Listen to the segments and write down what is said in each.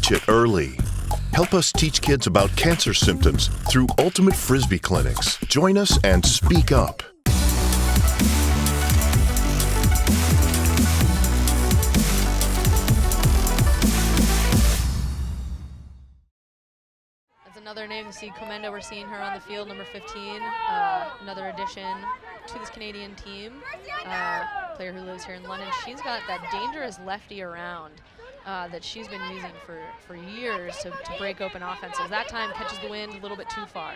Catch it early. Help us teach kids about cancer symptoms through Ultimate Frisbee clinics. Join us and speak up. Another name to see, Comenda, we're seeing her on the field, number 15, another addition to this Canadian team, player who lives here in London. She's got that dangerous lefty around that she's been using for years to break open offenses. That time catches the wind a little bit too far.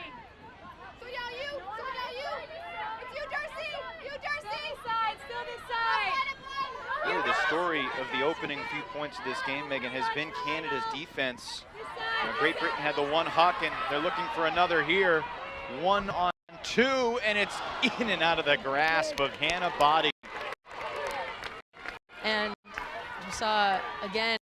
Really, the story of the opening few points of this game, Megan, has been Canada's defense. Great Britain had the one huck, and they're looking for another here. 1-on-2, and it's in and out of the grasp of Hannah Body. And you saw, again,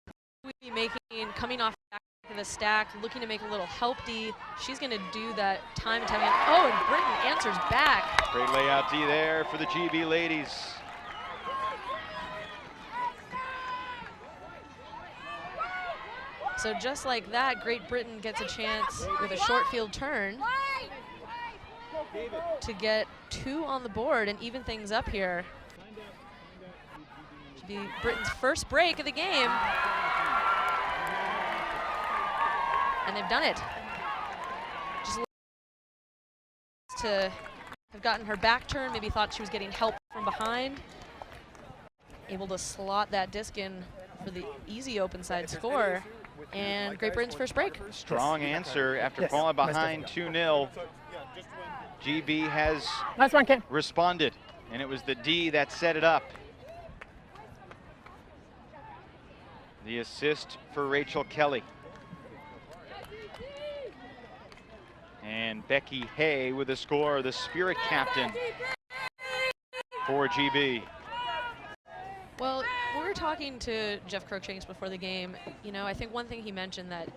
coming off the back of the stack, looking to make a little help D. She's going to do that time and time again. Oh, and Britain answers back. Great layout D there for the GB ladies. So just like that, Great Britain gets a chance with a short field turn to get 2 on the board and even things up here. Should be Britain's first break of the game. And they've done it. Just to have gotten her back turn, maybe thought she was getting help from behind. Able to slot that disc in for the easy open side score. And Great Britain's first break. Strong answer after falling behind 2-0. GB has responded, and it was the D that set it up. The assist for Rachel Kelly. And Becky Hay with the score, the spirit captain for GB. Well, we were talking to Jeff Crookshanks before the game. You know, I think one thing he mentioned that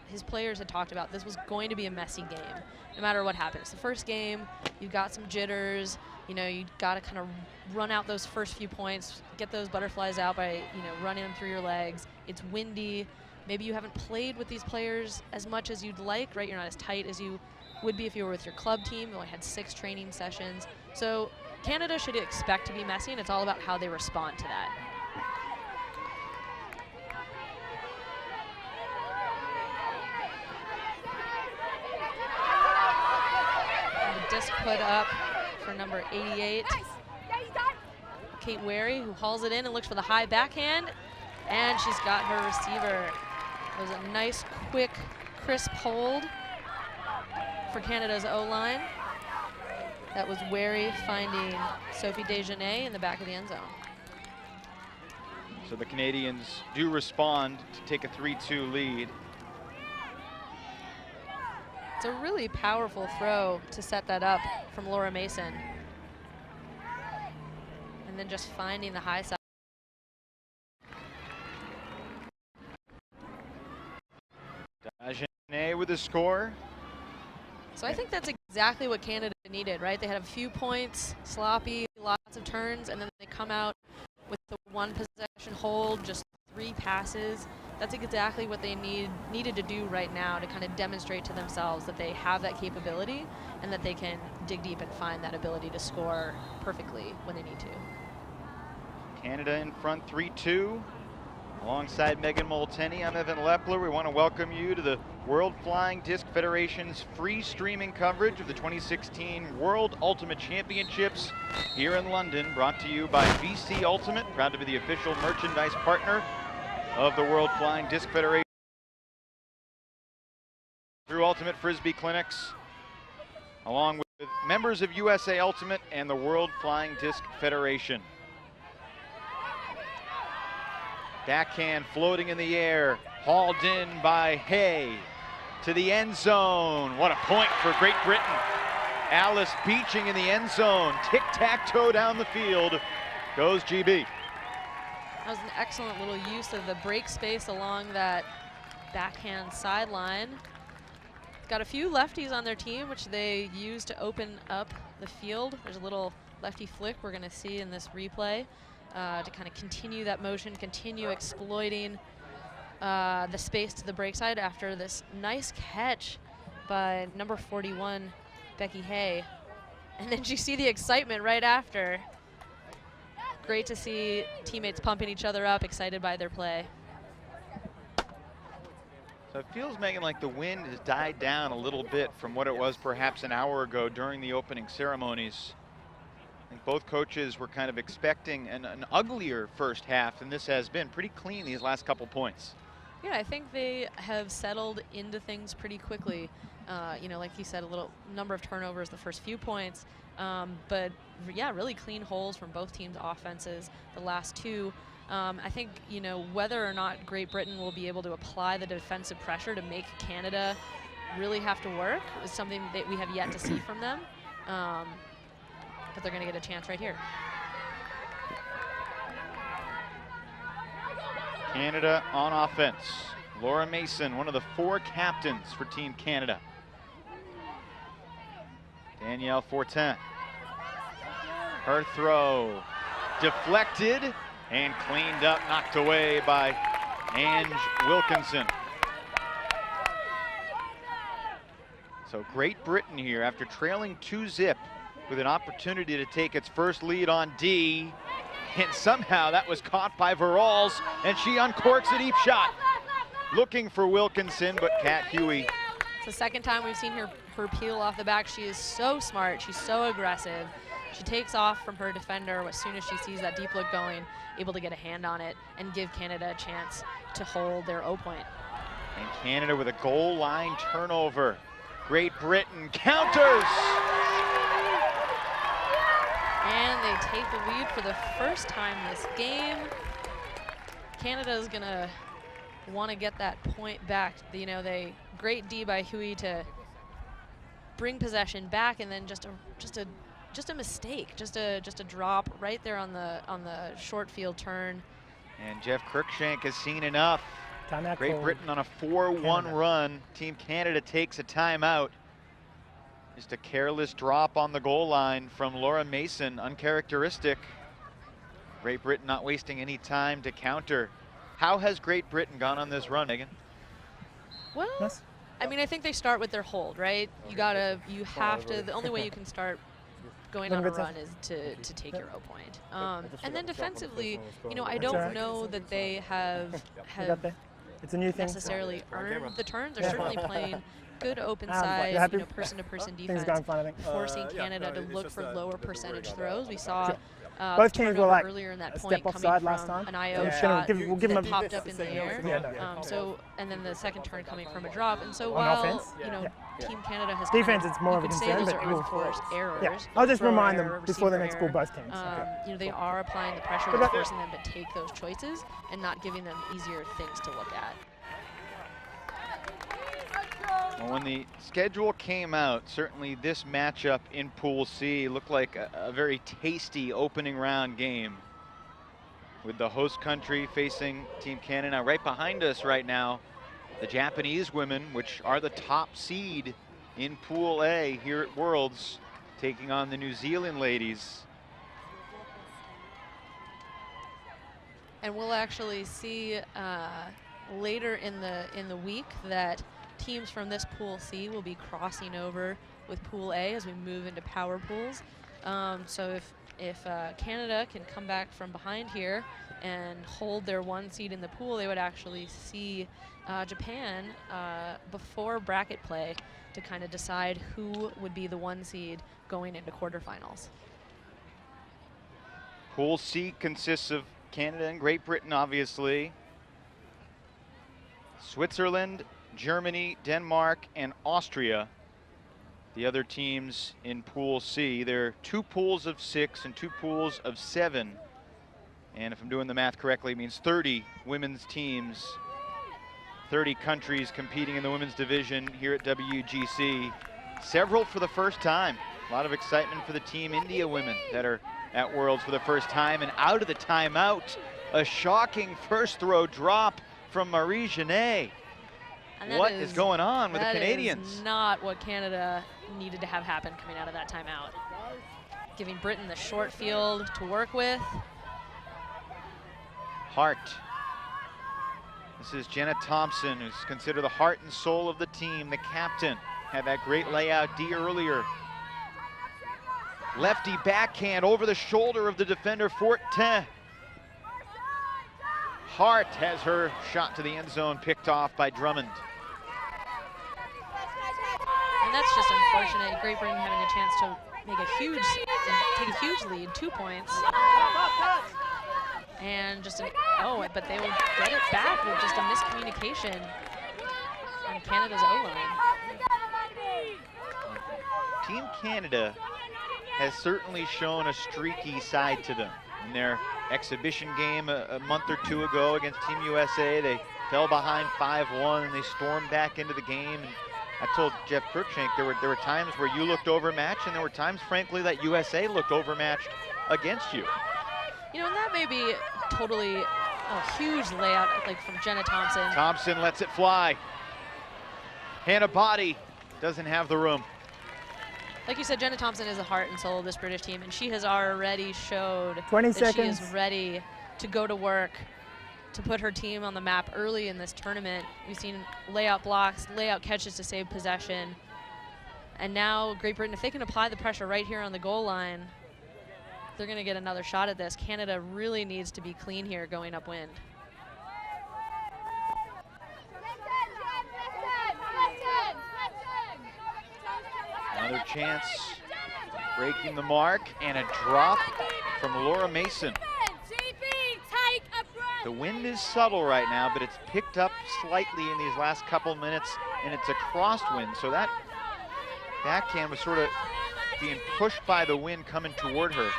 his players had talked about, this was going to be a messy game, no matter what happens. The first game, you've got some jitters. You know, you got to kind of run out those first few points, get those butterflies out by, running them through your legs. It's windy. Maybe you haven't played with these players as much as you'd like, right? You're not as tight as you would be if you were with your club team. You only had 6 training sessions. So Canada should expect to be messy, and it's all about how they respond to that. And the disc put up for number 88, Kate Wary, who hauls it in and looks for the high backhand, and she's got her receiver. It was a nice, quick, crisp hold for Canada's O-line. That was Wary finding Sophie Desjardins in the back of the end zone. So the Canadians do respond to take a 3-2 lead. It's a really powerful throw to set that up from Laura Mason. And then just finding the high side. Desjardins with the score. So I think that's exactly what Canada needed, right? They had a few points, sloppy, lots of turns, and then they come out with the 1 possession hold, just 3 passes. That's exactly what they needed to do right now to kind of demonstrate to themselves that they have that capability and that they can dig deep and find that ability to score perfectly when they need to. Canada in front 3-2. Alongside Megan Molteni, I'm Evan Lepler. We want to welcome you to the World Flying Disc Federation's free streaming coverage of the 2016 World Ultimate Championships here in London, brought to you by VC Ultimate, proud to be the official merchandise partner of the World Flying Disc Federation. Through Ultimate Frisbee Clinics, along with members of USA Ultimate and the World Flying Disc Federation. Backhand floating in the air, hauled in by Hay to the end zone. What a point for Great Britain. Alice Beeching in the end zone. Tic-tac-toe down the field goes GB. That was an excellent little use of the break space along that backhand sideline. Got a few lefties on their team, which they use to open up the field. There's a little lefty flick we're going to see in this replay. To kind of continue that motion, continue exploiting the space to the break side after this nice catch by number 41, Becky Hay. And then you see the excitement right after. Great to see teammates pumping each other up, excited by their play. So it feels, Megan, like the wind has died down a little bit from what it was perhaps an hour ago during the opening ceremonies. I think both coaches were kind of expecting an uglier first half, and this has been pretty clean these last couple points. Yeah, I think they have settled into things pretty quickly. You know, like you said, a little number of turnovers the first few points, but yeah, really clean holes from both teams' offenses the last two. I think, you know, whether or not Great Britain will be able to apply the defensive pressure to make Canada really have to work is something that we have yet to see from them. But they're going to get a chance right here. Canada on offense. Laura Mason, one of the 4 captains for Team Canada. Danielle Fortin. Her throw deflected and cleaned up, knocked away by Ange Wilkinson. So Great Britain here, after trailing 2-0 with an opportunity to take its first lead on D, and somehow that was caught by Veralles, and she uncorks a deep shot. Looking for Wilkinson, but Kat Huey. It's the second time we've seen her peel off the back. She is so smart, she's so aggressive. She takes off from her defender as soon as she sees that deep look going, able to get a hand on it and give Canada a chance to hold their O point. And Canada with a goal line turnover. Great Britain counters! And they take the lead for the first time this game. Canada is gonna want to get that point back. You know, great D by Hui to bring possession back, and then just a mistake, just a drop right there on the short field turn. And Jeff Cruikshank has seen enough. Great Britain on a 4-1 run. Team Canada takes a timeout. Just a careless drop on the goal line from Laura Mason, uncharacteristic. Great Britain not wasting any time to counter. How has Great Britain gone on this run, Megan? Well, I mean, I think they start with their hold, right? You have to, the only way you can start going on a run is to take your O point. And then defensively, you know, I don't know that they have it's a new thing. necessarily earned the turns. They're certainly playing good open side, you know, person-to-person defense, forcing Canada to look for lower percentage throws. We saw both teams were like earlier in that a point step offside coming last from time. an IO shot we'll give them that popped up in the air. And then the second turn coming from a drop. And so while you know Team Canada has defense, it's more of a concern, concern, but unforced errors. Yeah. I'll just remind them before the next ball, both teams. You know, they are applying the pressure, that's forcing them to take those choices and not giving them easier things to look at. Well, when the schedule came out, certainly this matchup in Pool C looked like a very tasty opening round game, with the host country facing Team Canada. Now, right behind us right now, the Japanese women, which are the top seed in Pool A here at Worlds, taking on the New Zealand ladies. And we'll actually see later in the week that teams from this Pool C will be crossing over with Pool A as we move into power pools. So if Canada can come back from behind here and hold their 1 seed in the pool, they would actually see Japan before bracket play to kind of decide who would be the 1 seed going into quarterfinals. Pool C consists of Canada and Great Britain, obviously. Switzerland, Germany, Denmark, and Austria. The other teams in Pool C. There are 2 pools of 6 and 2 pools of 7. And if I'm doing the math correctly, it means 30 women's teams, 30 countries competing in the women's division here at WUGC. Several for the first time. A lot of excitement for the Team India women that are at Worlds for the first time. And out of the timeout, a shocking first throw drop from Marie Genet. What is going on with the Canadians? That is not what Canada needed to have happen coming out of that timeout. Giving Britain the short field to work with. Hart This is Jenna Thompson, who's considered the heart and soul of the team, the captain. Had that great layout D earlier. Lefty backhand over the shoulder of the defender, Fortin. Hart has her shot to the end zone picked off by Drummond. And that's just unfortunate. Great Britain having a chance to make take a huge lead, 2 points. And just but they will get it back with just a miscommunication on Canada's O-line. Team Canada has certainly shown a streaky side to them. In their exhibition game a month or two ago against Team USA, they fell behind 5-1 and they stormed back into the game. And I told Jeff Cruikshank there were times where you looked overmatched, and there were times, frankly, that USA looked overmatched against you. You know, and that may be totally a huge layout, like from Jenna Thompson. Thompson lets it fly. Hannah Body doesn't have the room. Like you said, Jenna Thompson is the heart and soul of this British team, and she has already showed 20 that seconds. she is ready to go to work to put her team on the map early in this tournament. We've seen layout blocks, layout catches to save possession. And now Great Britain, if they can apply the pressure right here on the goal line, they're going to get another shot at this. Canada really needs to be clean here going upwind. Another chance, breaking the mark, and a drop from Laura Mason. The wind is subtle right now, but it's picked up slightly in these last couple minutes, and it's a crosswind, so that backhand was sort of being pushed by the wind coming toward her.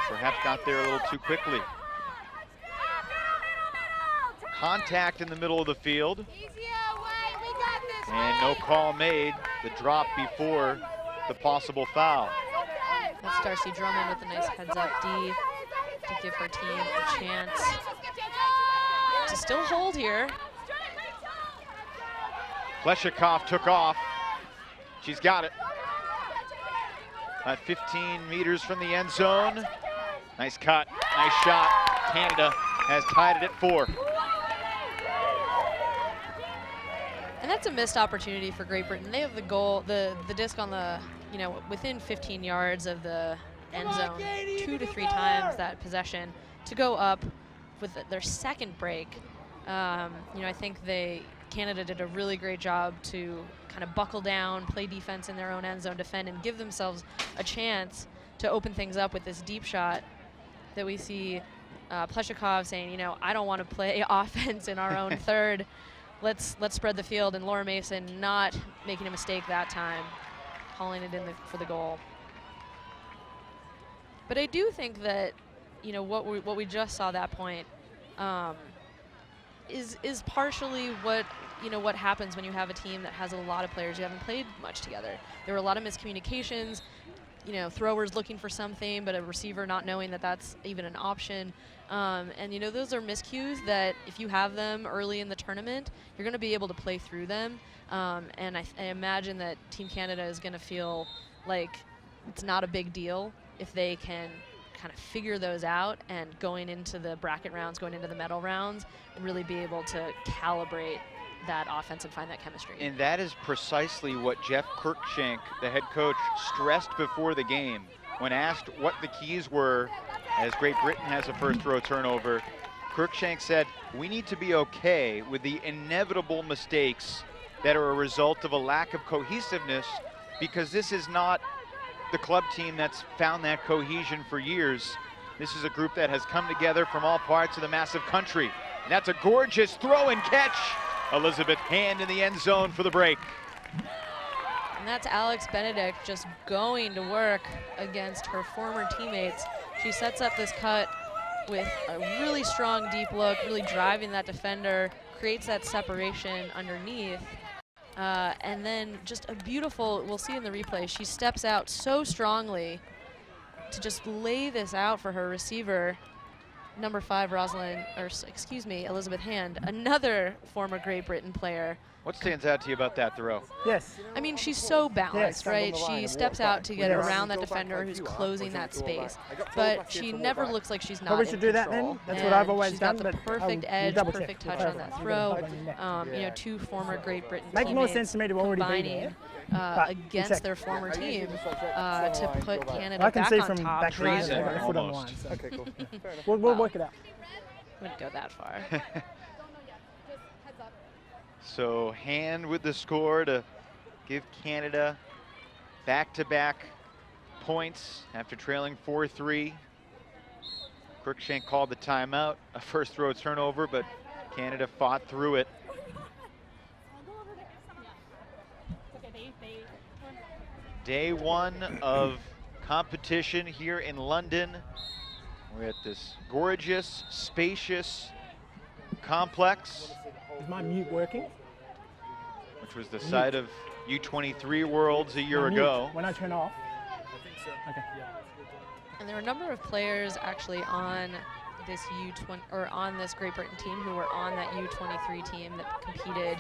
Perhaps got there a little too quickly. Contact in the middle of the field. And no call made. The drop before the possible foul. That's Darcy Drummond with a nice heads-up D to give her team a chance to still hold here. Pleshikov took off. She's got it. About 15 meters from the end zone. Nice cut, nice shot. Canada has tied it at 4. And that's a missed opportunity for Great Britain. They have the goal, the disc on the, within 15 yards of the end zone, 2 to 3 times that possession to go up with their second break. I think Canada did a really great job to kind of buckle down, play defense in their own end zone, defend, and give themselves a chance to open things up with this deep shot that we see Pleshikov saying, I don't want to play offense in our own third. Let's spread the field, and Laura Mason not making a mistake that time, hauling it in for the goal. But I do think that, what we just saw that point is partially what happens when you have a team that has a lot of players who haven't played much together. There were a lot of miscommunications, throwers looking for something, but a receiver not knowing that that's even an option. And those are miscues that if you have them early in the tournament, you're going to be able to play through them. And I imagine that Team Canada is going to feel like it's not a big deal if they can kind of figure those out, and going into the bracket rounds, going into the medal rounds, really be able to calibrate that offense and find that chemistry. And that is precisely what Jeff Cruikshank, the head coach, stressed before the game. When asked what the keys were as Great Britain has a first row turnover, Cruikshank said, we need to be okay with the inevitable mistakes that are a result of a lack of cohesiveness, because this is not the club team that's found that cohesion for years. This is a group that has come together from all parts of the massive country. And that's a gorgeous throw and catch. Elizabeth Hand in the end zone for the break. And that's Alex Benedict just going to work against her former teammates. She sets up this cut with a really strong deep look, really driving that defender, creates that separation underneath. And then just a beautiful, we'll see in the replay, she steps out so strongly to just lay this out for her receiver. number 5, Elizabeth Hand, another former Great Britain player. What stands out to you about that throw? Yes. I mean, she's so balanced, Yes. right? She steps out to get Yes. around that defender who's closing that space, but she never looks like she's not Probably in should do that control. then. That's what I've And always she's done. got the but perfect I'll edge, double perfect check. touch on that throw. You know, 2 former Great Britain Makes more teammates sense to me to already be combining there. against check. their former team to put Canada I can back see on from top. back there. Treason, I've got a foot on the almost. line. So. Okay, cool. We'll work it out. Wouldn't go that far. So Hand with the score to give Canada back-to-back points after trailing 4-3. Cruikshank called the timeout, a first throw turnover, but Canada fought through it. Day 1 of competition here in London. We're at this gorgeous, spacious complex, Is my mute working? which was the site of U23 Worlds a year My mute, ago. When I turn off. Okay. And there were a number of players actually on this on this Great Britain team who were on that U23 team that competed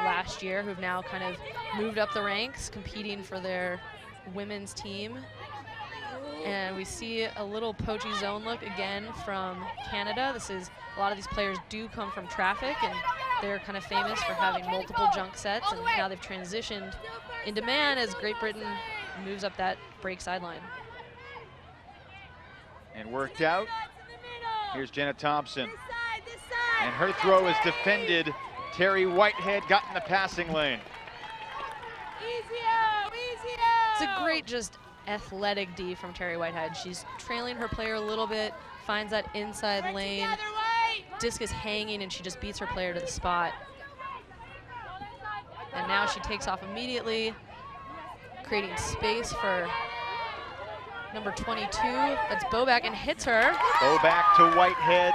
last year, who've now kind of moved up the ranks, competing for their women's team. And we see a little poachy zone look again from Canada. A lot of these players do come from traffic, and they're kind of famous for having multiple junk sets, and now they've transitioned into man as Great Britain moves up that break sideline. And worked out. Here's Jenna Thompson. And her throw is defended. Terry Whitehead got in the passing lane. It's a great just athletic D from Terry Whitehead. She's trailing her player a little bit, finds that inside lane. Disc is hanging, and she just beats her player to the spot. And now she takes off immediately, creating space for number 22. That's Boback, and hits her. Back to Whitehead.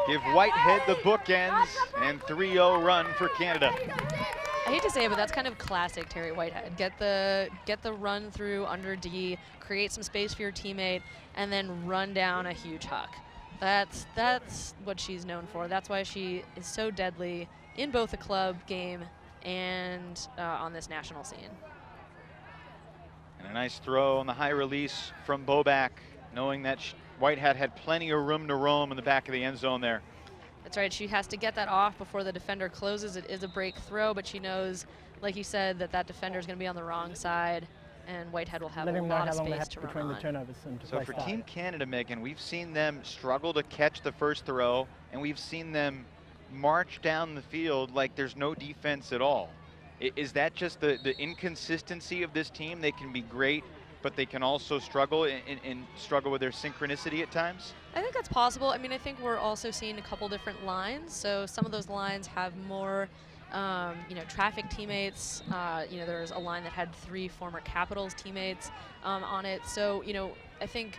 Give Whitehead the bookends, and 3-0 run for Canada. I hate to say it, but that's kind of classic Terry Whitehead. Get the run through under D, create some space for your teammate, and then run down a huge huck. That's what she's known for. That's why she is so deadly in both the club game and on this national scene. And a nice throw on the high release from Boback, knowing that Whitehead had plenty of room to roam in the back of the end zone there. That's right, she has to get that off before the defender closes. It is a break throw, but she knows, like you said, that defender is going to be on the wrong side, and Whitehead will have a lot of space to run on. The turnovers and to So play for style. Team Canada, Megan, we've seen them struggle to catch the first throw, and we've seen them march down the field like there's no defense at all. Is that just the inconsistency of this team? They can be great, but they can also struggle and struggle with their synchronicity at times? I think that's possible. I mean, I think we're also seeing a couple different lines. So some of those lines have more, traffic teammates. There's a line that had 3 former Capitals teammates on it. So, I think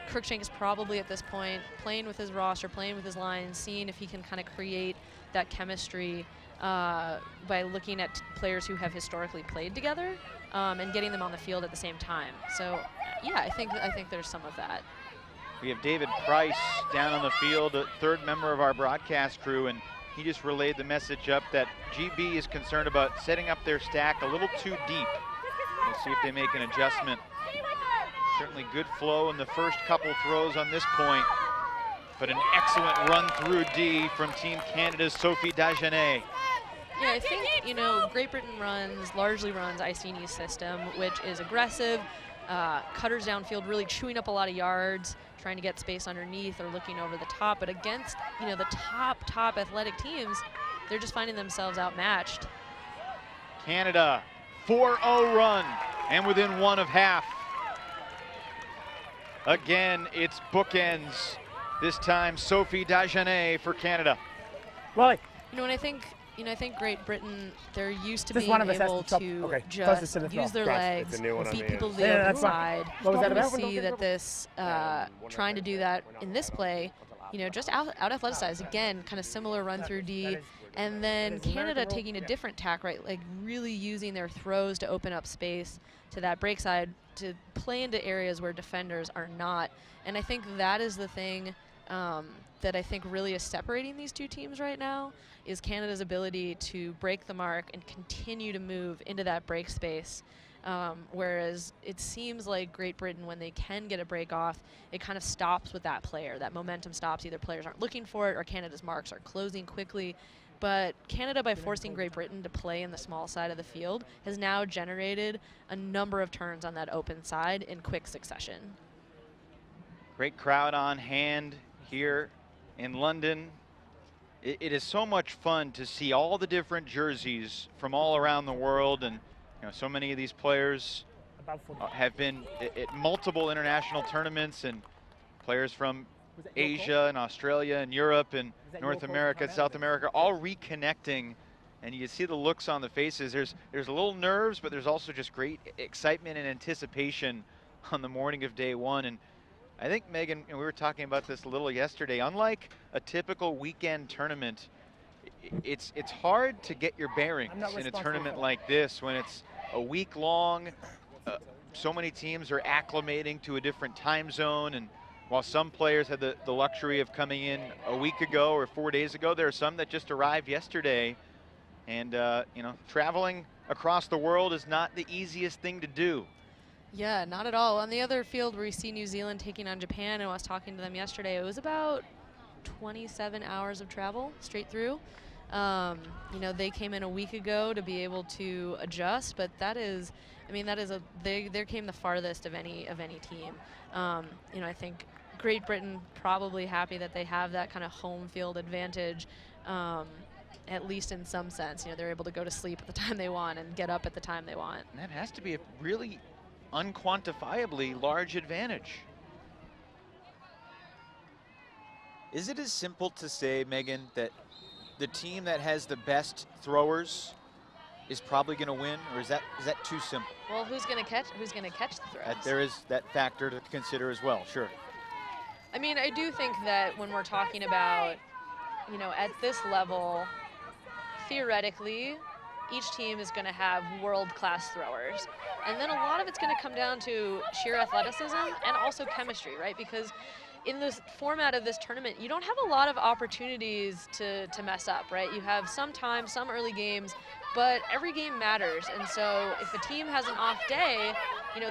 Cruikshank is probably at this point playing with his roster, playing with his lines, seeing if he can kind of create that chemistry by looking at players who have historically played together and getting them on the field at the same time. So, yeah, I think there's some of that. We have David Price down on the field, a third member of our broadcast crew, and he just relayed the message up that GB is concerned about setting up their stack a little too deep. We'll see if they make an adjustment. Certainly good flow in the first couple throws on this point, but an excellent run through D from Team Canada's Sophie Dagenet. Yeah, I think, Great Britain largely runs Icini's system, which is aggressive, cutters downfield, really chewing up a lot of yards, trying to get space underneath or looking over the top. But against, the top athletic teams, they're just finding themselves outmatched. Canada, 4-0 run, and within 1 of half. Again, it's bookends. This time, Sophie Dagenet for Canada. Wally. And I think Great Britain, they're used to Just being one of us has able to chop. to Okay, just to the use their Gotcha. legs, It's a new one on beat me. people to the Yeah, open that's fine. side. What was that We about? see that this, trying to do that in this play, just out athleticized. Again, kind of similar run through D. And then Canada taking a different tack, right? Like really using their throws to open up space to that break side to play into areas where defenders are not. And I think that is the thing that I think really is separating these two teams right now is Canada's ability to break the mark and continue to move into that break space. Whereas it seems like Great Britain, when they can get a break off, it kind of stops with that player. That momentum stops. Either players aren't looking for it or Canada's marks are closing quickly. But Canada, by forcing Great Britain to play in the small side of the field, has now generated a number of turns on that open side in quick succession. Great crowd on hand here in London. It is so much fun to see all the different jerseys from all around the world, and so many of these players have been at multiple international tournaments, and players from Asia and Australia and Europe and North America, South America, all reconnecting, and you see the looks on the faces. There's a little nerves, but there's also just great excitement and anticipation on the morning of day one. And I think, Megan, and we were talking about this a little yesterday, unlike a typical weekend tournament, it's hard to get your bearings in a tournament like this when it's a week long. So many teams are acclimating to a different time zone, and while some players had the luxury of coming in a week ago or 4 days ago, there are some that just arrived yesterday. And traveling across the world is not the easiest thing to do. Yeah, not at all. On the other field where we see New Zealand taking on Japan, and I was talking to them yesterday, it was about 27 hours of travel straight through. They came in a week ago to be able to adjust, but they came the farthest of any team. I think Great Britain probably happy that they have that kind of home field advantage, at least in some sense. They're able to go to sleep at the time they want and get up at the time they want. And that has to be a really unquantifiably large advantage. Is it as simple to say, Megan, that the team that has the best throwers is probably going to win, or is that too simple? Well, who's going to catch the throws? There is that factor to consider as well, sure. I mean, I do think that when we're talking about, at this level, theoretically, each team is going to have world-class throwers. And then a lot of it's going to come down to sheer athleticism and also chemistry, right? Because in this format of this tournament, you don't have a lot of opportunities to mess up, right? You have some time, some early games, but every game matters. And so if a team has an off day,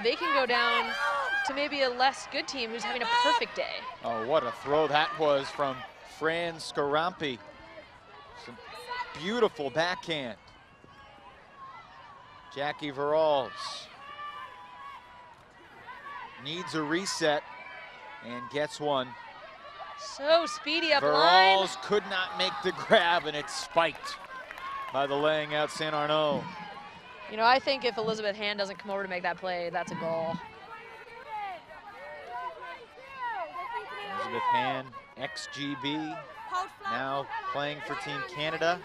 they can go down to maybe a less good team who's having a perfect day. Oh, what a throw that was from Fran Scarampi. Some beautiful backhand. Jackie Veralls needs a reset and gets one. So speedy up line. Veralls could not make the grab, and it's spiked by the laying out Saint Arnaud. I think if Elizabeth Hand doesn't come over to make that play, that's a goal. Elizabeth Hand, ex-GB, now playing for Team Canada.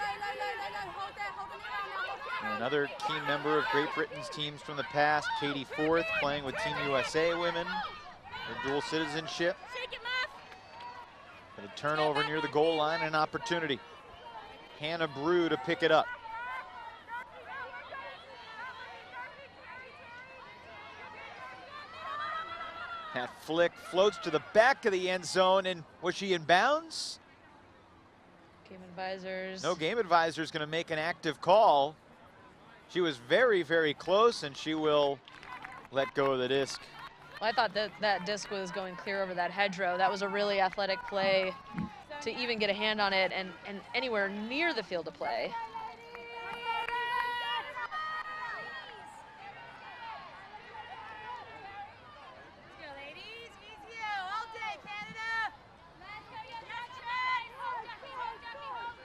And another key member of Great Britain's teams from the past, Katie Forth, playing with Team USA women, her dual citizenship. But a turnover near the goal line and an opportunity. Hannah Brew to pick it up. That flick floats to the back of the end zone, and was she in bounds? Game advisors. No game advisor is going to make an active call. She was very, very close, and she will let go of the disc. Well, I thought that disc was going clear over that hedgerow. That was a really athletic play to even get a hand on it and anywhere near the field of play.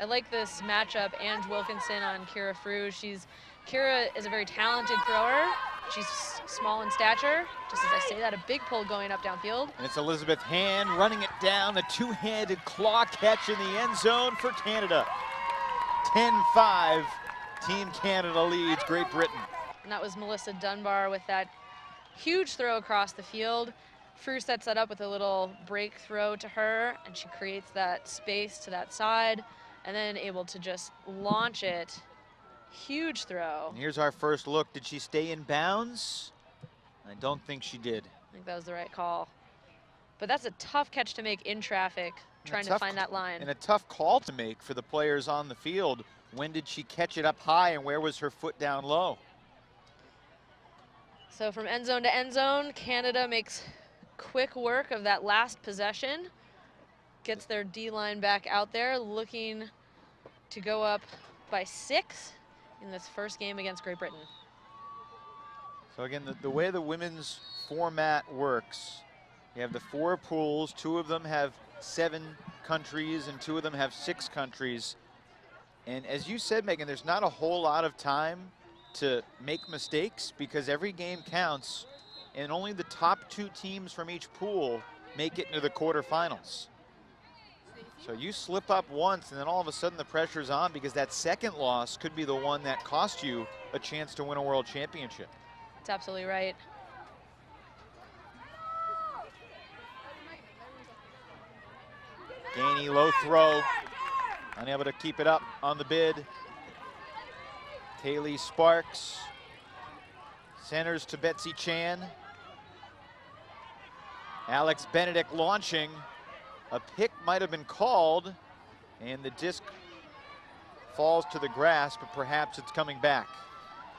I like this matchup, Ange Wilkinson on Kira Frew. Kira is a very talented thrower. She's small in stature. Just as I say that, a big pull going up downfield. And it's Elizabeth Hand running it down, the two-handed claw catch in the end zone for Canada. 10-5, Team Canada leads Great Britain. And that was Melissa Dunbar with that huge throw across the field. Frew sets that up with a little break throw to her, and she creates that space to that side, and then able to just launch it. Huge throw. And here's our first look. Did she stay in bounds? I don't think she did. I think that was the right call. But that's a tough catch to make in traffic, trying to find that line. And a tough call to make for the players on the field. When did she catch it up high and where was her foot down low? So from end zone to end zone, Canada makes quick work of that last possession. Gets their D-line back out there, looking to go up by 6 in this first game against Great Britain. So again, the way the women's format works, you have the 4 pools. 2 of them have 7 countries and 2 of them have 6 countries. And as you said, Megan, there's not a whole lot of time to make mistakes because every game counts and only the top 2 teams from each pool make it into the quarterfinals. So you slip up once and then all of a sudden the pressure's on because that second loss could be the one that cost you a chance to win a world championship. That's absolutely right. Gainey, low throw, unable to keep it up on the bid. Kaylee Sparks centers to Betsy Chan. Alex Benedict launching. A pick might have been called, and the disc falls to the grass, but perhaps it's coming back.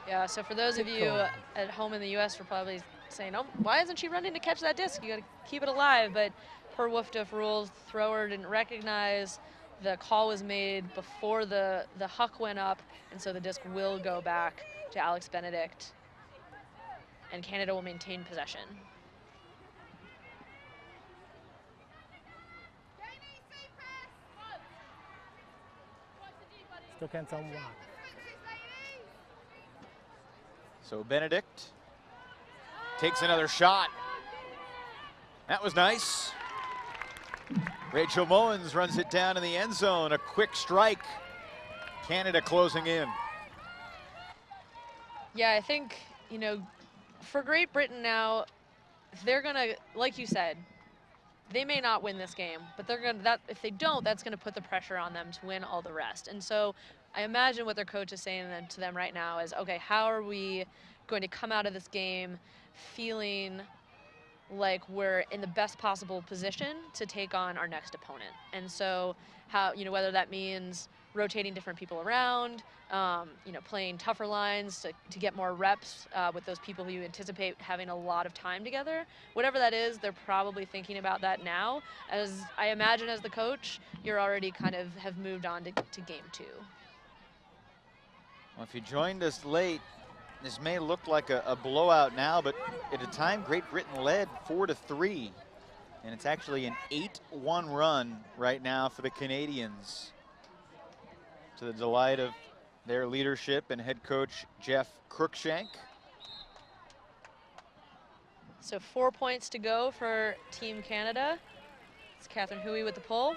Yeah, so for those of you at home in the U.S. are probably saying, oh, why isn't she running to catch that disc? You got to keep it alive. But per WUFDF rules, thrower didn't recognize the call was made before the huck went up, and so the disc will go back to Alex Benedict, and Canada will maintain possession. Still can't tell why. So Benedict takes another shot. That was nice. Rachel Mullins runs it down in the end zone. A quick strike. Canada closing in. Yeah, I think, you know, for Great Britain now, they're going to, like you said, they may not win this game, but they're going to, if they don't, that's going to put the pressure on them to win all the rest. And so I imagine what their coach is saying to them right now is, okay, how are we going to come out of this game feeling like we're in the best possible position to take on our next opponent? And so how, you know, whether that means rotating different people around, you know, playing tougher lines to get more reps with those people who you anticipate having a lot of time together. Whatever that is, they're probably thinking about that now. As I imagine as the coach, you're already kind of have moved on to game 2. Well, if you joined us late, this may look like a blowout now, but at a time Great Britain led 4-3, and it's actually an 8-1 run right now for the Canadians, to the delight of their leadership and head coach Jeff Cruikshank. So 4 points to go for Team Canada. It's Catherine Huey with the pull.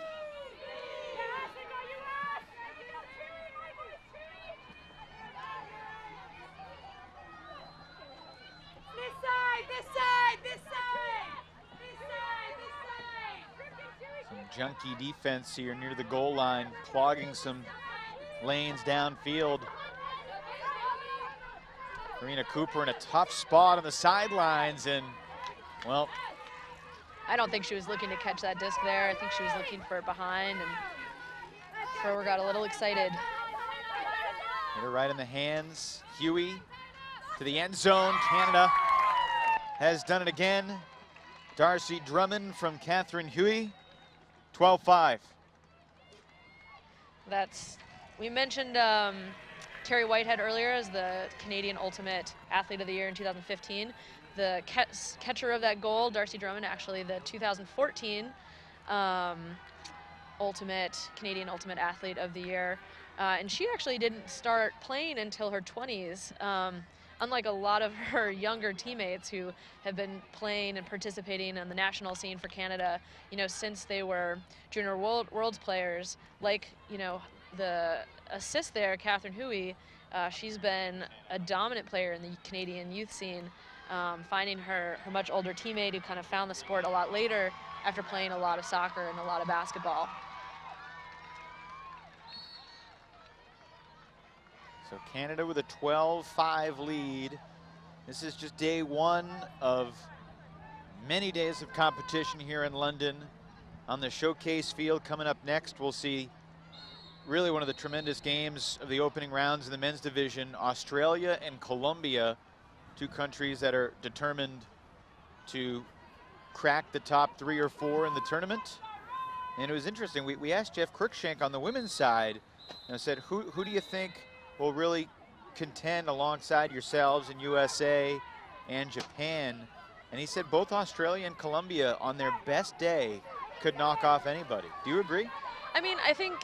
Some junky defense here near the goal line, clogging some lanes downfield. Karina Cooper in a tough spot on the sidelines, and, well, I don't think she was looking to catch that disc there. I think she was looking for it behind, and thrower got a little excited. Hit her right in the hands. Huey to the end zone. Canada has done it again. Darcy Drummond from Catherine Huey. 12-5. We mentioned Terry Whitehead earlier as the Canadian Ultimate Athlete of the Year in 2015. The catcher of that goal, Darcy Drummond, actually the 2014 Canadian Ultimate Athlete of the Year. And she actually didn't start playing until her 20s. Unlike a lot of her younger teammates who have been playing and participating on the national scene for Canada, you know, since they were junior worlds players, like, you know, the assist there, Catherine Huey, she's been a dominant player in the Canadian youth scene, finding her much older teammate who kind of found the sport a lot later after playing a lot of soccer and a lot of basketball. So Canada with a 12-5 lead. This is just day 1 of Many days of competition here in London. On the showcase field coming up next, we'll see really one of the tremendous games of the opening rounds in the men's division. Australia and Colombia, two countries that are determined to crack the top 3 or 4 in the tournament. And it was interesting, we asked Jeff Cruikshank on the women's side, and said, who do you think will really contend alongside yourselves in USA and Japan? And he said both Australia and Colombia on their best day could knock off anybody. Do you agree? I mean, I think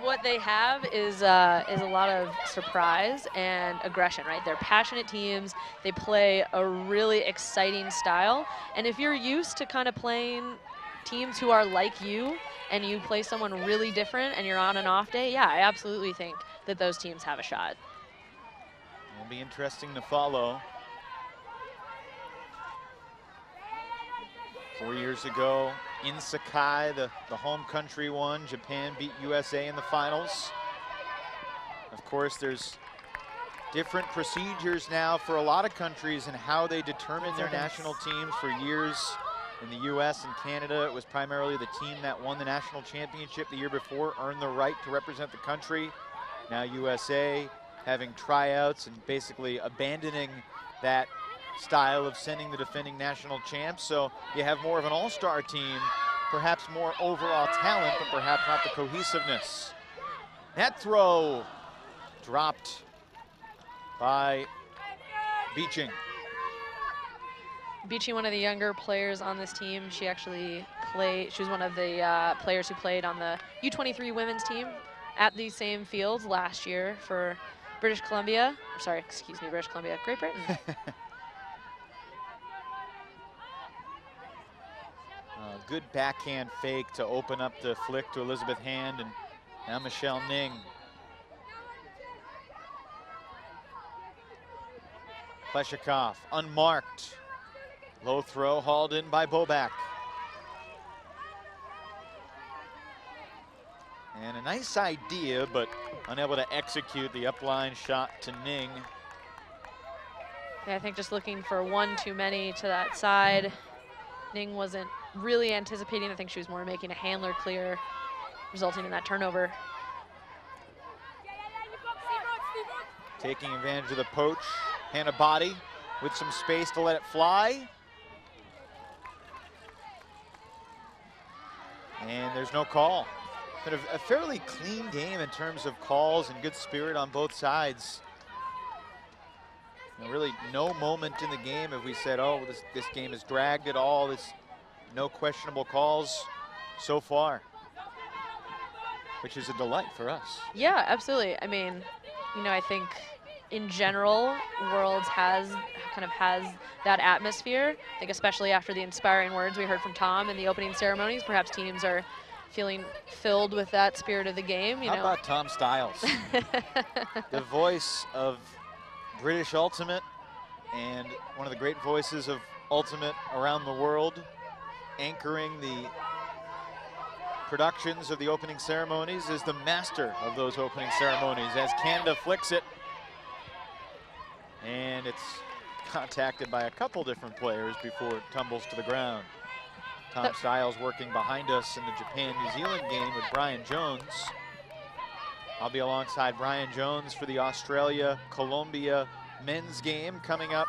what they have is a lot of surprise and aggression, right? They're passionate teams. They play a really exciting style. And if you're used to kind of playing teams who are like you, and you play someone really different and you're on an off day, yeah, I absolutely think that those teams have a shot. It'll be interesting to follow. 4 years ago, in Sakai, the home country won. Japan beat USA in the finals. Of course, there's different procedures now for a lot of countries and how they determine their national teams. For years in the US and Canada, it was primarily the team that won the national championship the year before earned the right to represent the country. Now USA having tryouts and basically abandoning that style of sending the defending national champs. So you have more of an all-star team, perhaps more overall talent, but perhaps not the cohesiveness. That throw dropped by Beeching. Beeching, one of the younger players on this team. She actually played, she was one of the players who played on the U23 women's team at these same fields last year for British Columbia. Sorry, excuse me, British Columbia, Great Britain. Good backhand fake to open up the flick to Elizabeth Hand, and now Michelle Ning. Pleshikov unmarked. Low throw hauled in by Bobak. And a nice idea, but unable to execute the upline shot to Ning. Yeah, I think just looking for one too many to that side. Ning wasn't really anticipating. I think she was more making a handler clear, resulting in that turnover. Taking advantage of the poach. Hannah Body with some space to let it fly. And there's no call. Been a fairly clean game in terms of calls and good spirit on both sides. And really no moment in the game have we said, oh, this game is dragged at all. There's no questionable calls so far, which is a delight for us. Yeah, absolutely. I mean, you know, I think in general, Worlds has that atmosphere. I think especially after the inspiring words we heard from Tom in the opening ceremonies, perhaps teams are feeling filled with that spirit of the game. How about Tom Stiles? The voice of British Ultimate and one of the great voices of Ultimate around the world, anchoring the productions of the opening ceremonies, is the master of those opening ceremonies as Canada flicks it. And it's contacted by a couple different players before it tumbles to the ground. Tom Stiles working behind us in the Japan-New Zealand game with Brian Jones. I'll be alongside Brian Jones for the Australia-Colombia men's game coming up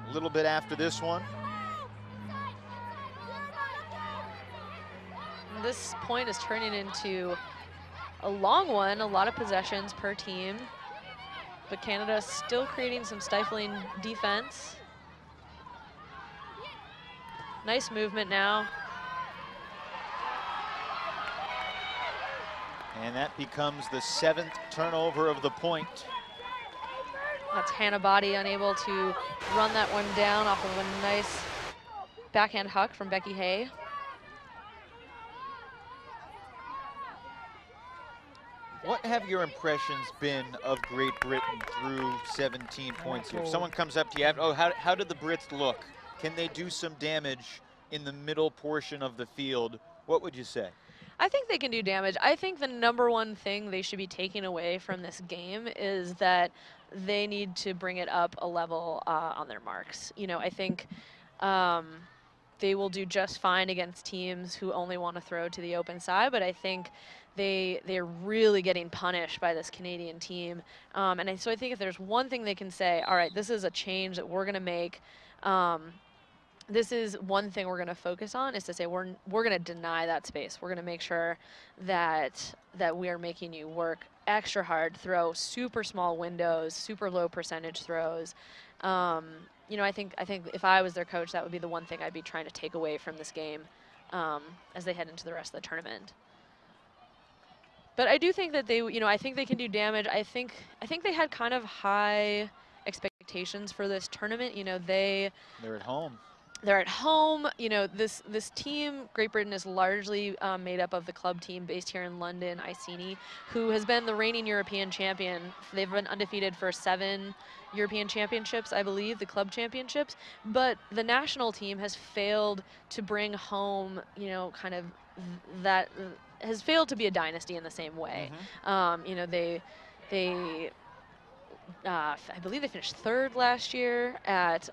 a little bit after this one. This point is turning into a long one, a lot of possessions per team, but Canada is still creating some stifling defense. Nice movement now. And that becomes the 7th turnover of the point. That's Hannah Body unable to run that one down off of a nice backhand huck from Becky Hay. What have your impressions been of Great Britain through 17 points here? If someone comes up to you, oh, how did the Brits look? Can they do some damage in the middle portion of the field? What would you say? I think they can do damage. I think the #1 thing they should be taking away from this game is that they need to bring it up a level on their marks. You know, I think they will do just fine against teams who only want to throw to the open side, but I think they're really getting punished by this Canadian team. So I think if there's one thing they can say, all right, this is a change that we're going to make. This is one thing we're going to focus on, is to say we're going to deny that space. We're going to make sure that we are making you work extra hard, throw super small windows, super low percentage throws. You know, I think if I was their coach, that would be the one thing I'd be trying to take away from this game as they head into the rest of the tournament. But I do think that I think they can do damage. I think they had kind of high expectations for this tournament. You know, they're at home. They're at home. You know, this team, Great Britain, is largely made up of the club team based here in London, Iceni, who has been the reigning European champion. They've been undefeated for 7 European championships, I believe, the club championships. But the national team has failed to bring home, you know, kind of that has failed to be a dynasty in the same way. You know, I believe they finished 3rd last year at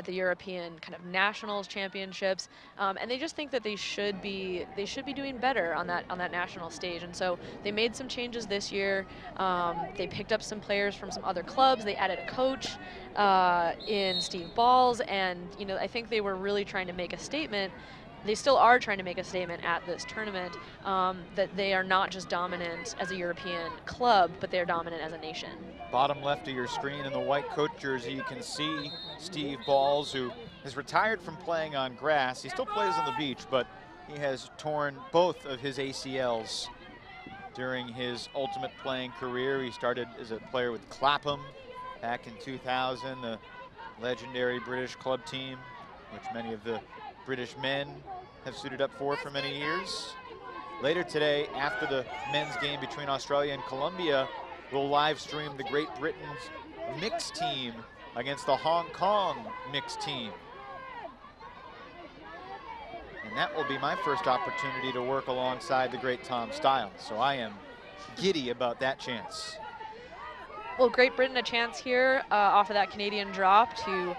the European kind of nationals championships, and they just think that they should be doing better on that national stage. And so they made some changes this year. They picked up some players from some other clubs. They added a coach in Steve Balls, and you know, I think they were really trying to make a statement. They still are trying to make a statement at this tournament that they are not just dominant as a European club, but they're dominant as a nation. Bottom left of your screen in the white coat jersey, you can see Steve Balls, who has retired from playing on grass. He still plays on the beach, but he has torn both of his ACLs during his ultimate playing career. He started as a player with Clapham back in 2000, the legendary British club team, which many of the British men have suited up for many years. Later today, after the men's game between Australia and Colombia, we'll live stream the Great Britain's mixed team against the Hong Kong mixed team. And that will be my first opportunity to work alongside the great Tom Stiles. So I am giddy about that chance. Well, Great Britain a chance here off of that Canadian drop to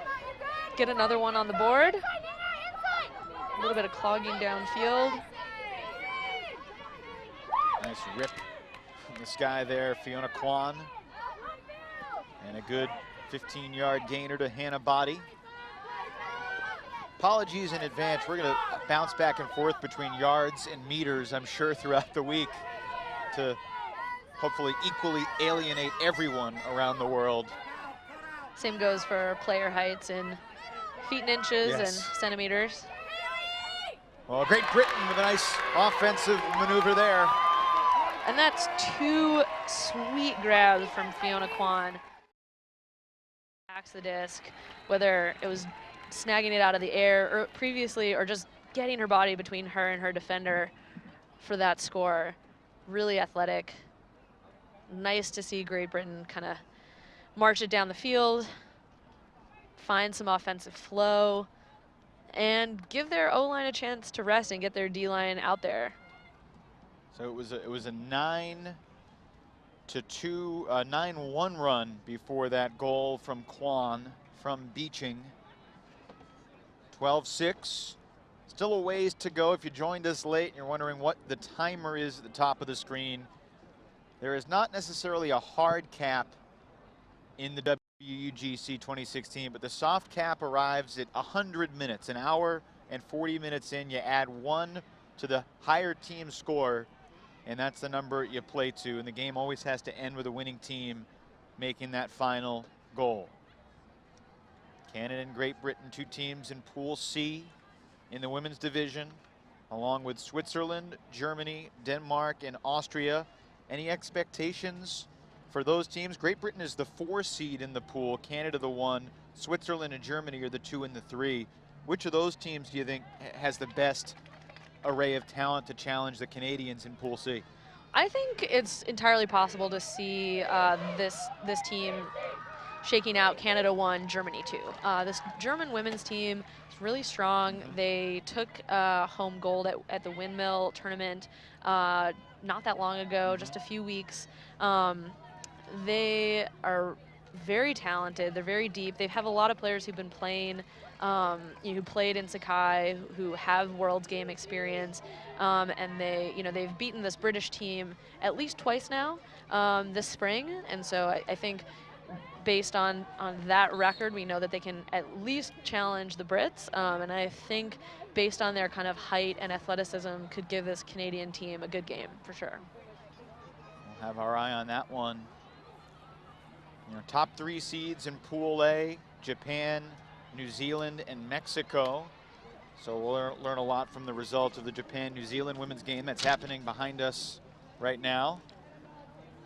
get another one on the board. A little bit of clogging downfield. Nice rip from the sky there, Fiona Kwan. And a good 15-yard gainer to Hannah Body. Apologies in advance. We're going to bounce back and forth between yards and meters, I'm sure, throughout the week to hopefully equally alienate everyone around the world. Same goes for player heights in feet and inches and centimeters. Well, Great Britain with a nice offensive maneuver there. And that's 2 sweet grabs from Fiona Kwan. Backs the disc, whether it was snagging it out of the air or previously, or just getting her body between her and her defender for that score. Really athletic. Nice to see Great Britain kind of march it down the field, find some offensive flow, and give their O-line a chance to rest and get their D-line out there. So it was a 9-1 run before that goal from Kwan from Beeching. 12-6. Still a ways to go. If you joined us late and you're wondering what the timer is at the top of the screen, there is not necessarily a hard cap in the WUGC 2016, but the soft cap arrives at 100 minutes, an hour and 40 minutes in. You add 1 to the higher team score, and that's the number you play to. And the game always has to end with a winning team making that final goal. Canada and Great Britain, 2 teams in Pool C in the women's division, along with Switzerland, Germany, Denmark, and Austria. Any expectations for those teams? Great Britain is the 4 seed in the pool, Canada the 1, Switzerland and Germany are the 2 and the 3. Which of those teams do you think has the best array of talent to challenge the Canadians in Pool C? I think it's entirely possible to see this team shaking out Canada 1, Germany 2. This German women's team is really strong. They took home gold at the Windmill tournament not that long ago, just a few weeks. they are very talented. They're very deep. They have a lot of players who've been playing, who played in Sakai, who have Worlds game experience, and they've beaten this British team at least twice now this spring. And so I think based on that record, we know that they can at least challenge the Brits. And I think based on their kind of height and athleticism, could give this Canadian team a good game for sure. We'll have our eye on that one. You know, top 3 seeds in Pool A, Japan, New Zealand, and Mexico. So we'll learn a lot from the result of the Japan-New Zealand women's game that's happening behind us right now.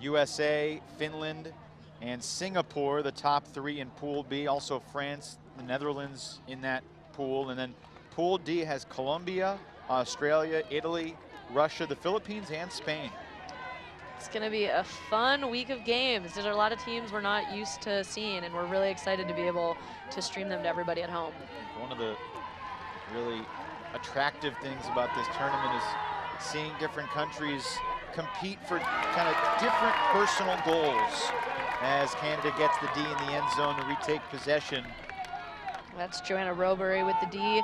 USA, Finland, and Singapore, the top 3 in Pool B. Also France, the Netherlands in that pool. And then Pool D has Colombia, Australia, Italy, Russia, the Philippines, and Spain. It's going to be a fun week of games. There's a lot of teams we're not used to seeing, and we're really excited to be able to stream them to everybody at home. One of the really attractive things about this tournament is seeing different countries compete for kind of different personal goals as Canada gets the D in the end zone to retake possession. That's Joanna Robury with the D.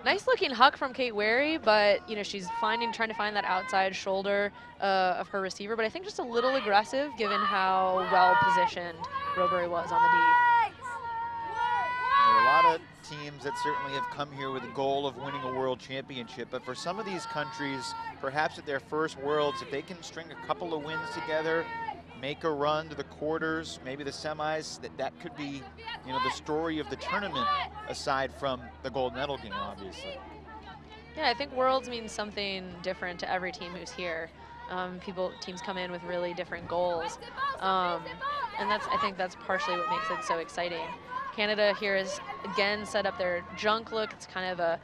Nice looking huck from Kate Wary, but she's trying to find that outside shoulder of her receiver, but I think just a little aggressive given how well positioned Robury was on the D. There are a lot of teams that certainly have come here with the goal of winning a world championship, but for some of these countries, perhaps at their first Worlds, if they can string a couple of wins together, make a run to the quarters, maybe the semis, that could be, the story of the tournament aside from the gold medal game, obviously. Yeah, I think Worlds means something different to every team who's here. Teams come in with really different goals, and I think that's partially what makes it so exciting. Canada here has again set up their junk look. It's kind of a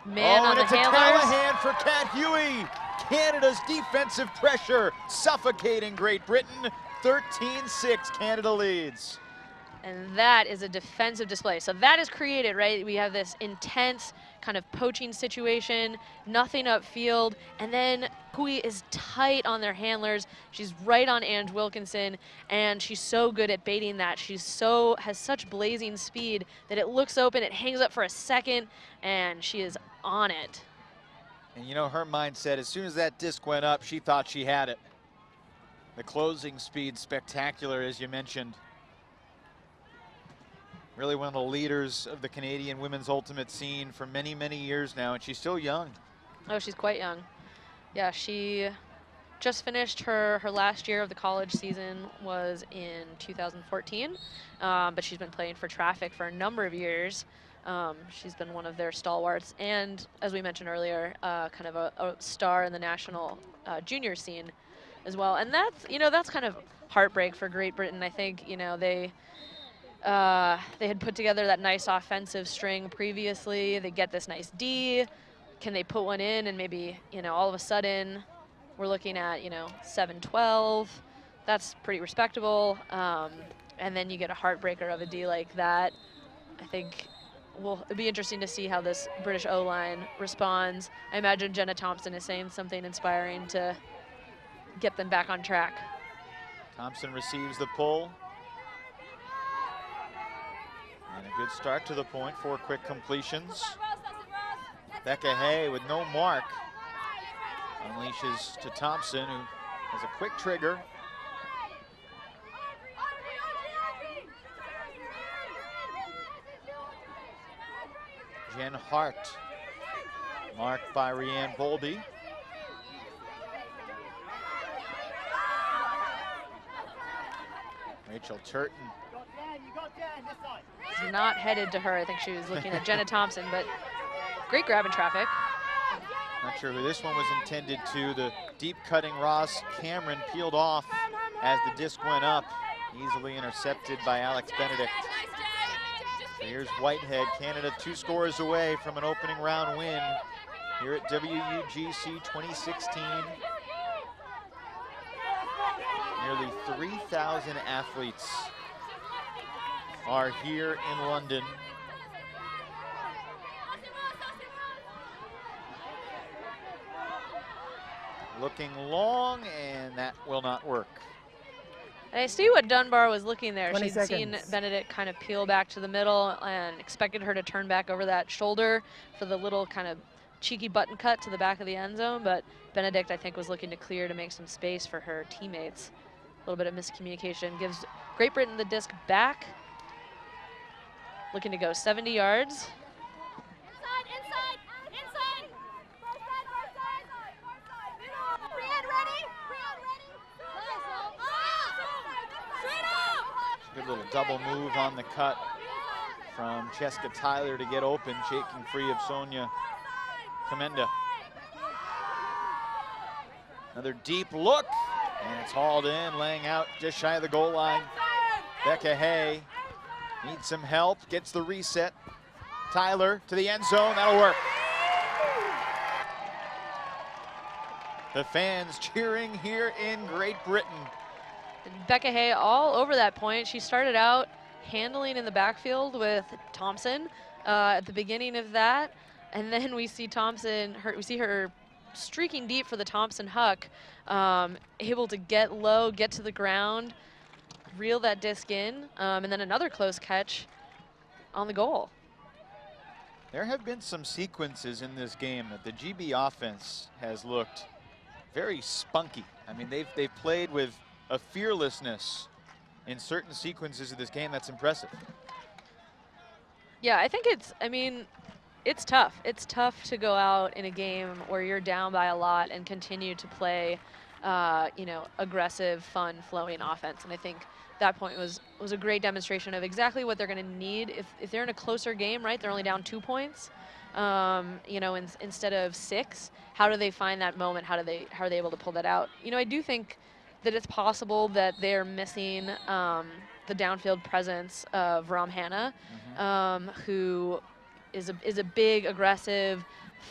man on the handlers. Oh, and it's a Callahan for Kat Huey. Canada's defensive pressure suffocating Great Britain. 13-6, Canada leads. And that is a defensive display. So that is created, right? We have this intense kind of poaching situation, nothing upfield, and then Hui is tight on their handlers. She's right on Ange Wilkinson, and she's so good at baiting that. Has such blazing speed that it looks open, it hangs up for a second, and she is on it. And her mindset, as soon as that disc went up, she thought she had it. The closing speed spectacular, as you mentioned. Really one of the leaders of the Canadian women's ultimate scene for many, many years now, and she's still young. Oh, she's quite young. Yeah, she just finished her last year of the college season was in 2014, but she's been playing for Traffic for a number of years. She's been one of their stalwarts, and as we mentioned earlier, kind of a star in the national junior scene as well. And that's kind of heartbreak for Great Britain. I think they had put together that nice offensive string previously. They get this nice D. Can they put one in and maybe, all of a sudden we're looking at, 7-12. That's pretty respectable. And then you get a heartbreaker of a D like that. I think it'll be interesting to see how this British O-line responds. I imagine Jenna Thompson is saying something inspiring to get them back on track. Thompson receives the pull. And a good start to the point, 4 quick completions. Becca Hay with no mark unleashes to Thompson, who has a quick trigger. Jen Hart, marked by Rianne Bolby. Rachel Turton. It's not headed to her. I think she was looking at Jenna Thompson, but great grab in Traffic. Not sure who this one was intended to. The deep cutting Ross Cameron peeled off as the disc went up, easily intercepted by Alex Benedict. So here's Whitehead, Canada 2 scores away from an opening round win here at WUGC 2016. Nearly 3,000 athletes are here in London. Looking long, and that will not work. And I see what Dunbar was looking there. 20 She'd seen seconds. Benedict kind of peel back to the middle and expected her to turn back over that shoulder for the little kind of cheeky button cut to the back of the end zone, but Benedict, I think, was looking to clear to make some space for her teammates. A little bit of miscommunication gives Great Britain the disc back. Looking to go 70 yards. Good little double move on the cut from Cheska Tyler to get open, shaking free of Sonia Commenda. Another deep look, and it's hauled in, laying out just shy of the goal line. Becca Hay needs some help, gets the reset. Tyler to the end zone, that'll work. The fans cheering here in Great Britain. Becca Hay all over that point. She started out handling in the backfield with Thompson at the beginning of that, and then we see we see her streaking deep for the Thompson Huck, able to get low, get to the ground, reel that disc in, and then another close catch on the goal. There have been some sequences in this game that the GB offense has looked very spunky. I mean, they've played with a fearlessness in certain sequences of this game that's impressive. Yeah, I think it's tough. It's tough to go out in a game where you're down by a lot and continue to play, aggressive, fun, flowing offense. And I think that point was a great demonstration of exactly what they're going to need if they're in a closer game, right? They're only down 2 points, instead of 6. How do they find that moment? How are they able to pull that out? I do think that it's possible that they're missing the downfield presence of Ram Hanna, who is a big, aggressive,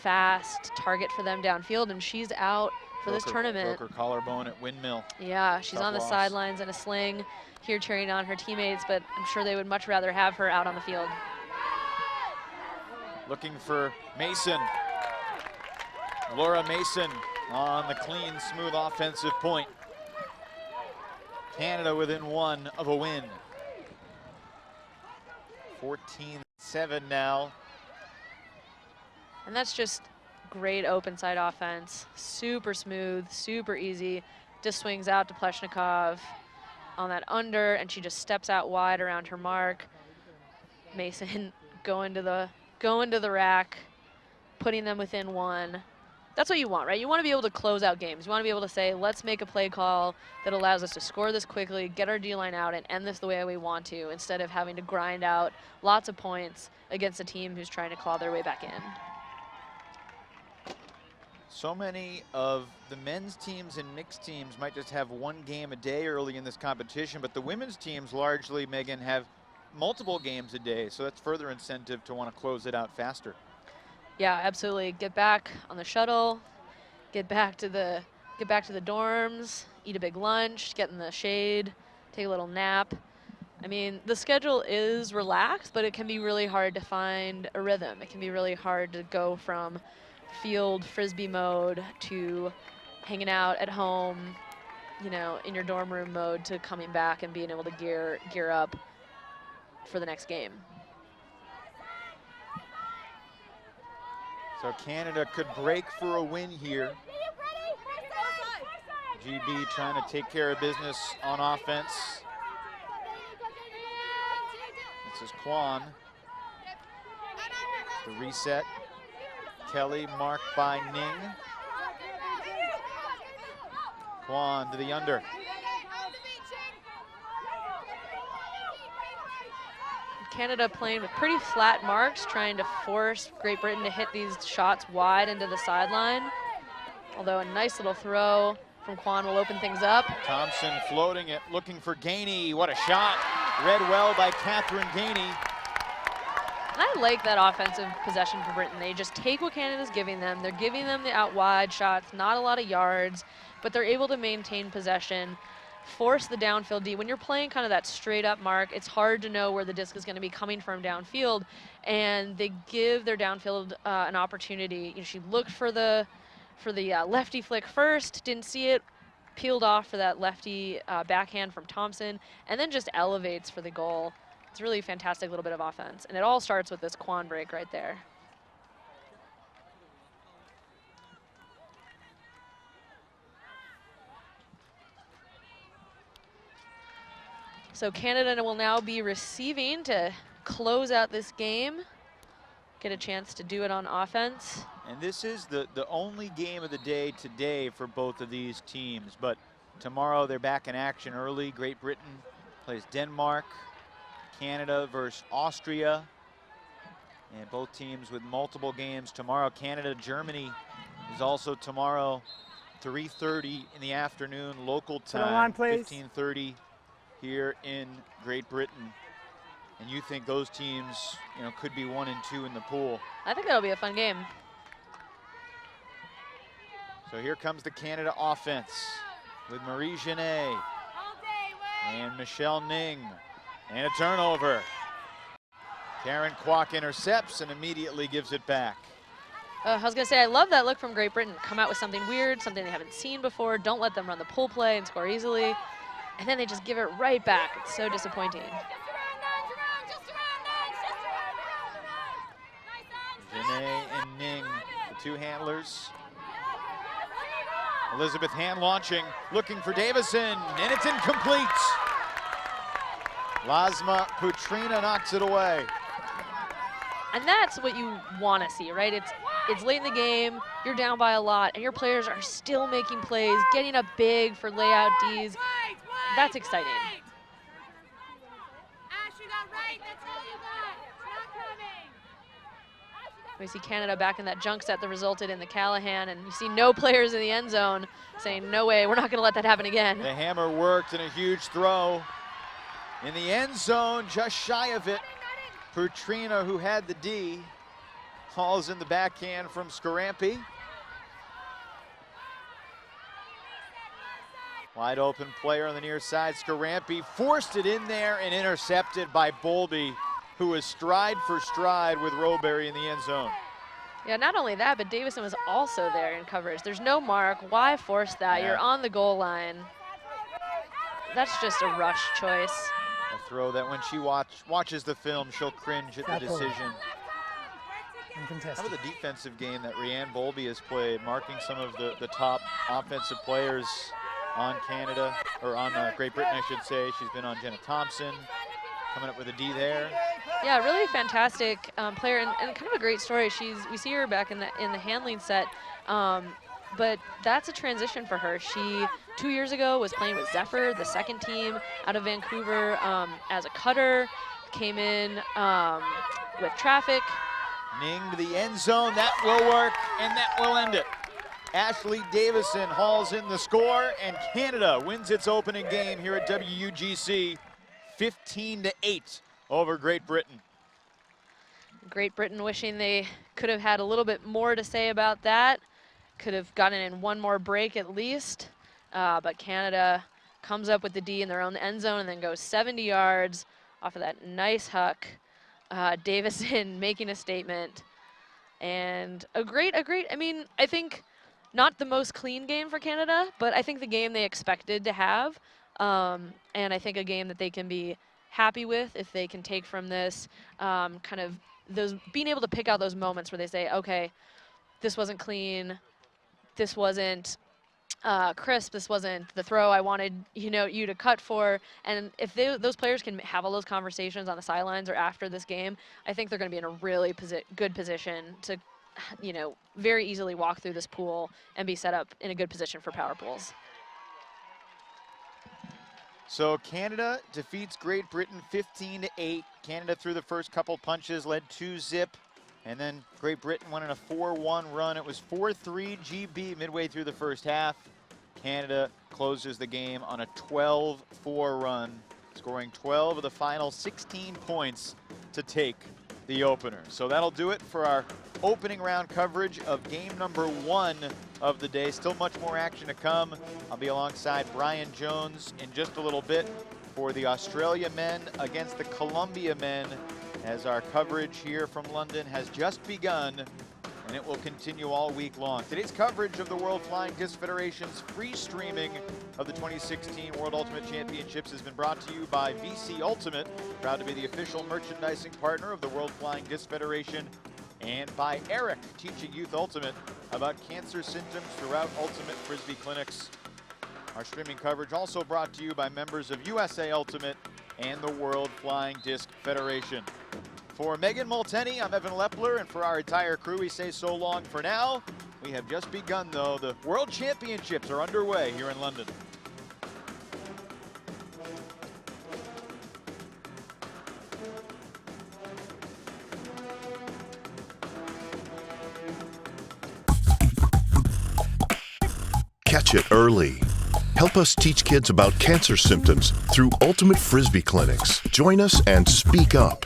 fast target for them downfield, and she's out for this tournament. Broke her collarbone at Windmill. Yeah, she's Tough on the loss. sidelines in a sling here cheering on her teammates, but I'm sure they would much rather have her out on the field. Looking for Mason. Laura Mason on the clean, smooth offensive point. Canada within 1 of a win. 14-7 now. And that's just great open side offense. Super smooth, super easy. Just swings out to Pleshnikov on that under, and she just steps out wide around her mark. Mason going to the rack, putting them within 1. That's what you want, right? You want to be able to close out games. You want to be able to say, let's make a play call that allows us to score this quickly, get our D-line out, and end this the way we want to, instead of having to grind out lots of points against a team who's trying to claw their way back in. So many of the men's teams and mixed teams might just have 1 game a day early in this competition, but the women's teams largely, Megan, have multiple games a day, so that's further incentive to want to close it out faster. Yeah, absolutely. Get back on the shuttle, get back to the dorms, eat a big lunch, get in the shade, take a little nap. I mean, the schedule is relaxed, but it can be really hard to find a rhythm. It can be really hard to go from field frisbee mode to hanging out at home, in your dorm room mode, to coming back and being able to gear up for the next game. So Canada could break for a win here. GB trying to take care of business on offense. This is Kwan. The reset. Kelly marked by Ning. Kwan to the under. Canada playing with pretty flat marks, trying to force Great Britain to hit these shots wide into the sideline. Although a nice little throw from Kwan will open things up. Thompson floating it, looking for Gainey. What a shot. Read well by Catherine Gainey. And I like that offensive possession for Britain. They just take what Canada's giving them. They're giving them the out wide shots, not a lot of yards, but they're able to maintain possession, force the downfield D. When you're playing kind of that straight up mark, it's hard to know where the disc is going to be coming from downfield, and they give their downfield an opportunity. She looked for the lefty flick first, didn't see it, peeled off for that lefty backhand from Thompson, and then just elevates for the goal. It's really a fantastic little bit of offense. And it all starts with this Quan break right there. So Canada will now be receiving to close out this game, get a chance to do it on offense. And this is the only game of the day today for both of these teams. But tomorrow they're back in action early. Great Britain plays Denmark, Canada versus Austria. And both teams with multiple games tomorrow. Canada, Germany is also tomorrow, 3:30 in the afternoon local time, 15:30 here in Great Britain. And you think those teams, you know, could be 1 and 2 in the pool. I think that'll be a fun game. So here comes the Canada offense with Marie Genet and Michelle Ning, and a turnover. Karen Kwok intercepts and immediately gives it back. I was gonna say, I love that look from Great Britain. Come out with something weird, something they haven't seen before. Don't let them run the pull play and score easily. And then they just give it right back. It's so disappointing. Genet and Ning, the two handlers. Elizabeth hand launching, looking for Davison, and it's incomplete. Lasma Putrina knocks it away. And that's what you want to see, right? It's late in the game, you're down by a lot, and your players are still making plays, getting up big for layout Ds. That's exciting. We see Canada back in that junk set that resulted in the Callahan, and you see no players in the end zone saying, no way, we're not gonna let that happen again. The hammer worked and a huge throw in the end zone, just shy of it. Putrina, who had the D, hauls in the backhand from Scarampi. Wide open player on the near side. Scarampi forced it in there and intercepted by Bowlby, who was stride for stride with Rowberry in the end zone. Yeah, not only that, but Davison was also there in coverage. There's no mark. Why force that? Yeah. You're on the goal line. That's just a rush choice. A throw that when she watches the film, she'll cringe at the decision. How about the defensive game that Rianne Bowlby has played, marking some of the top offensive players on Canada, or on Great Britain, I should say. She's been on Jenna Thompson, coming up with a D there. Yeah, really fantastic player, and kind of a great story. We see her back in the handling set, but that's a transition for her. She 2 years ago was playing with Zephyr, the second team out of Vancouver, as a cutter. Came in with traffic. Ning to the end zone, that will work, and that will end it. Ashley Davison hauls in the score, and Canada wins its opening game here at WUGC, 15-8 over Great Britain. Great Britain wishing they could have had a little bit more to say about that. Could have gotten in one more break at least, but Canada comes up with the D in their own end zone and then goes 70 yards off of that nice huck. Davison making a statement, and a great, I mean, I think not the most clean game for Canada, but I think the game they expected to have, and I think a game that they can be happy with if they can take from this, kind of those, being able to pick out those moments where they say, okay, this wasn't clean, this wasn't crisp, this wasn't the throw I wanted you to cut for. And if those players can have all those conversations on the sidelines or after this game, I think they're going to be in a really good position to very easily walk through this pool and be set up in a good position for power pools. So Canada defeats Great Britain 15-8. Canada through the first couple punches led 2-0, and then Great Britain went on a 4-1 run. It was 4-3 GB midway through the first half. Canada closes the game on a 12-4 run, scoring 12 of the final 16 points to take the opener. So that'll do it for our opening round coverage of game number 1 of the day. Still much more action to come. I'll be alongside Brian Jones in just a little bit for the Australia men against the Colombia men, as our coverage here from London has just begun. and it will continue all week long. Today's coverage of the World Flying Disc Federation's free streaming of the 2016 World Ultimate Championships has been brought to you by WUGC Ultimate, proud to be the official merchandising partner of the World Flying Disc Federation, and by Eric, teaching Youth Ultimate about cancer symptoms throughout Ultimate Frisbee clinics. Our streaming coverage also brought to you by members of USA Ultimate and the World Flying Disc Federation. For Megan Multeney, I'm Evan Lepler, and for our entire crew, we say so long for now. We have just begun, though. The World Championships are underway here in London. Catch it early. Help us teach kids about cancer symptoms through Ultimate Frisbee clinics. Join us and speak up.